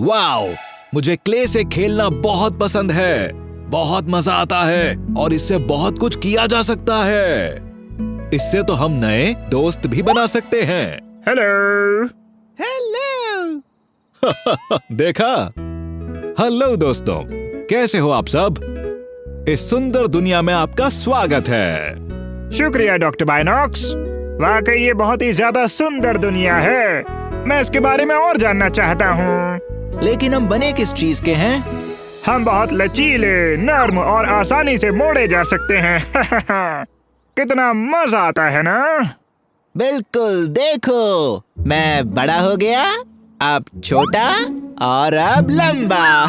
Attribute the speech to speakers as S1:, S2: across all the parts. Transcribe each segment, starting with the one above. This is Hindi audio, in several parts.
S1: वाओ, मुझे क्ले से खेलना बहुत पसंद है। बहुत मजा आता है और इससे बहुत कुछ किया जा सकता है। इससे तो हम नए दोस्त भी बना सकते हैं।
S2: Hello
S3: hello.
S1: देखा? हेलो दोस्तों, कैसे हो आप सब? इस सुंदर दुनिया में आपका स्वागत है।
S2: शुक्रिया डॉक्टर बाइनॉक्स। वाकई ये बहुत ही ज्यादा सुंदर दुनिया है। मैं इसके बारे में और जानना चाहता हूँ।
S3: लेकिन हम बने किस चीज के हैं?
S2: हम बहुत लचीले, नर्म और आसानी से मोड़े जा सकते हैं। कितना मजा आता है ना?
S3: बिल्कुल, देखो मैं बड़ा हो गया, अब छोटा और अब लंबा।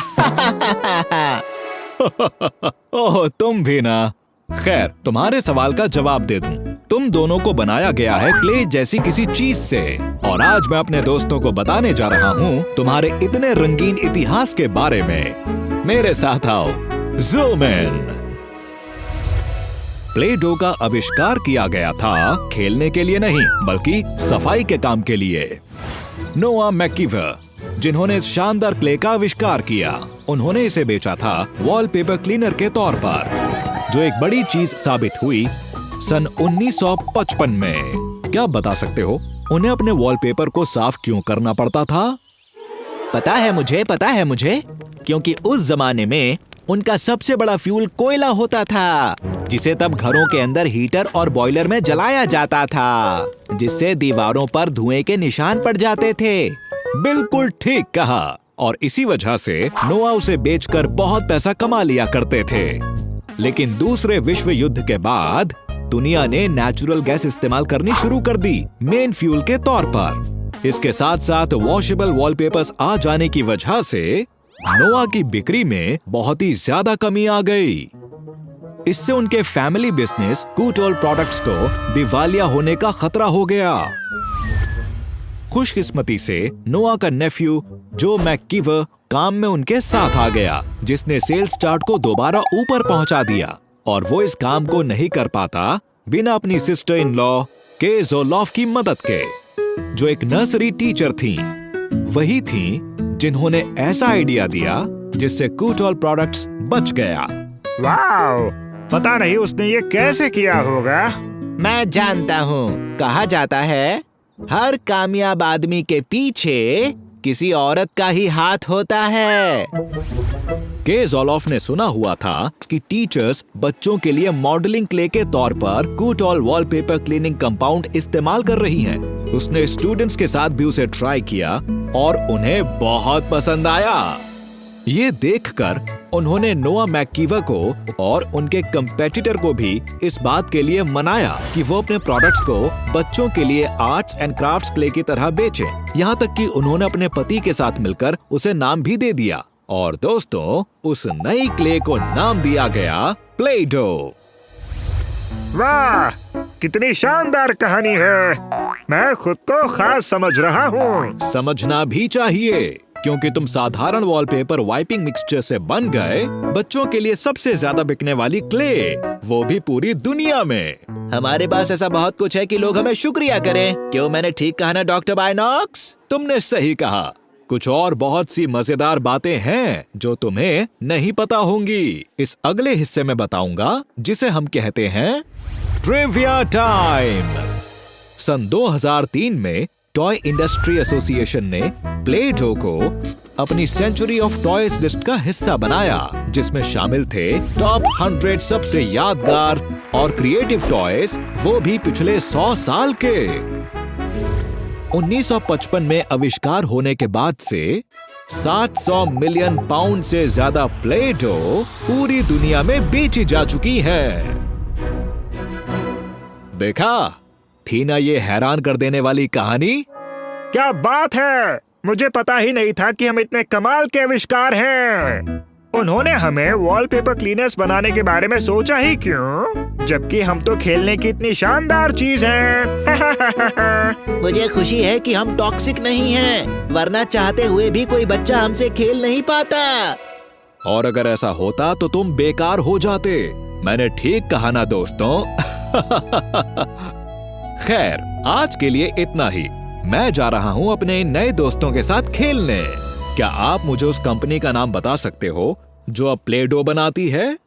S1: ओह, तुम भी ना। खैर, तुम्हारे सवाल का जवाब दे दूं। तुम दोनों को बनाया गया है क्ले जैसी किसी चीज से, और आज मैं अपने दोस्तों को बताने जा रहा हूँ तुम्हारे इतने रंगीन इतिहास के बारे में। मेरे साथ आओ, ज़ूम इन। प्ले डो का आविष्कार किया गया था खेलने के लिए नहीं, बल्कि सफाई के काम के लिए। नोआ मैकीवर, जिन्होंने इस शानदार क्ले का आविष्कार किया, उन्होंने इसे बेचा था वॉलपेपर क्लीनर के तौर पर, जो एक बड़ी चीज साबित हुई सन 1955 में। क्या बता सकते हो उन्हें अपने वॉलपेपर को साफ क्यों करना पड़ता था?
S3: पता है मुझे, क्योंकि उस जमाने में उनका सबसे बड़ा फ्यूल कोयला होता था, जिसे तब घरों के अंदर हीटर और बॉयलर में जलाया जाता था, जिससे दीवारों पर धुएं के निशान पड़ जाते थे।
S1: बिल्कुल ठीक कहा, और इसी वजह से नोआ उसे बेचकर बहुत पैसा कमा लिया करते थे। लेकिन दूसरे विश्व युद्ध के बाद दुनिया ने नेचुरल गैस इस्तेमाल करनी शुरू कर दी मेन फ्यूल के तौर पर। इसके साथ साथ वॉशेबल वॉलपेपर्स आ जाने की वजह से नोआ की बिक्री में बहुत ही ज्यादा कमी आ गई। इससे उनके फैमिली बिजनेस कूटोल प्रोडक्ट्स को दिवालिया होने का खतरा हो गया। खुशकिस्मती से नोआ का नेफ्यू जो मैकीवर काम में उनके साथ आ गया, जिसने सेल्स चार्ट को दोबारा ऊपर पहुंचा दिया, और वो इस काम को नहीं कर पाता बिना अपनी सिस्टर इन लॉ के ज़ोलॉफ की मदद के, जो एक नर्सरी टीचर थी। वही थी जिन्होंने ऐसा आइडिया दिया जिससे कूटोल प्रोडक्ट्स बच गया।
S2: वाओ, पता नहीं उसने ये कैसे किया होगा।
S3: मैं जानता हूँ, कहा जाता है हर कामयाब आदमी के पीछे किसी औरत का ही हाथ होता है।
S1: के ज़ोलॉफ ने सुना हुआ था कि टीचर्स बच्चों के लिए मॉडलिंग क्ले के तौर पर कूटोल वॉलपेपर क्लीनिंग कंपाउंड इस्तेमाल कर रही हैं। उसने स्टूडेंट्स के साथ भी उसे ट्राई किया और उन्हें बहुत पसंद आया। ये देखकर उन्होंने नोआ मैकीवर को और उनके कंपेटिटर को भी इस बात के लिए मनाया कि वो अपने प्रोडक्ट्स को बच्चों के लिए आर्ट्स एंड क्राफ्ट्स क्ले की तरह बेचें। यहाँ तक कि उन्होंने अपने पति के साथ मिलकर उसे नाम भी दे दिया, और दोस्तों, उस नई क्ले को नाम दिया गया प्ले डो।
S2: वाह, कितनी शानदार कहानी है। मैं खुद को खास समझ रहा हूँ।
S1: समझना भी चाहिए, क्योंकि तुम साधारण वॉलपेपर वाइपिंग मिक्सचर से बन गए बच्चों के लिए सबसे ज्यादा बिकने वाली क्ले, वो भी पूरी दुनिया में।
S3: हमारे पास ऐसा बहुत कुछ है कि लोग हमें शुक्रिया करें। क्यों, मैंने ठीक कहा ना डॉक्टर बाइनॉक्स?
S1: तुमने सही कहा। कुछ और बहुत सी मजेदार बातें हैं जो तुम्हें नहीं पता होंगी। इस अगले हिस्से में बताऊंगा, जिसे हम कहते हैं ट्रिविया टाइम। सन 2003 में टॉय इंडस्ट्री एसोसिएशन ने प्ले डो को अपनी सेंचुरी ऑफ टॉयज लिस्ट का हिस्सा बनाया, जिसमें शामिल थे टॉप 100 सबसे यादगार और क्रिएटिव टॉयज, वो भी पिछले 100 साल के। 1955 में आविष्कार होने के बाद से 700 मिलियन पाउंड से ज्यादा प्ले डो पूरी दुनिया में बेची जा चुकी हैं। देखा, थी ना ये हैरान कर देने वाली कहानी?
S2: क्या बात है, मुझे पता ही नहीं था कि हम इतने कमाल के आविष्कार हैं। उन्होंने हमें वॉलपेपर क्लीनर्स बनाने के बारे में सोचा ही क्यों, जबकि हम तो खेलने की इतनी शानदार चीज हैं।
S3: मुझे खुशी है कि हम टॉक्सिक नहीं हैं, वरना चाहते हुए भी कोई बच्चा हमसे खेल नहीं पाता।
S1: और अगर ऐसा होता तो तुम बेकार हो जाते। मैंने ठीक कहा ना दोस्तों? खैर, आज के लिए इतना ही। मैं जा रहा हूँ अपने नए दोस्तों के साथ खेलने। क्या आप मुझे उस कंपनी का नाम बता सकते हो जो अब प्ले डो बनाती है?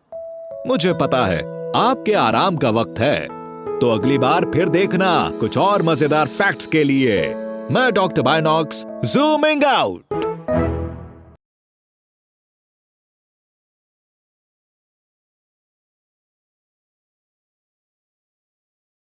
S1: मुझे पता है आपके आराम का वक्त है, तो अगली बार फिर देखना कुछ और मजेदार फैक्ट्स के लिए। मैं डॉक्टर बायनॉक्स जूमिंग आउट।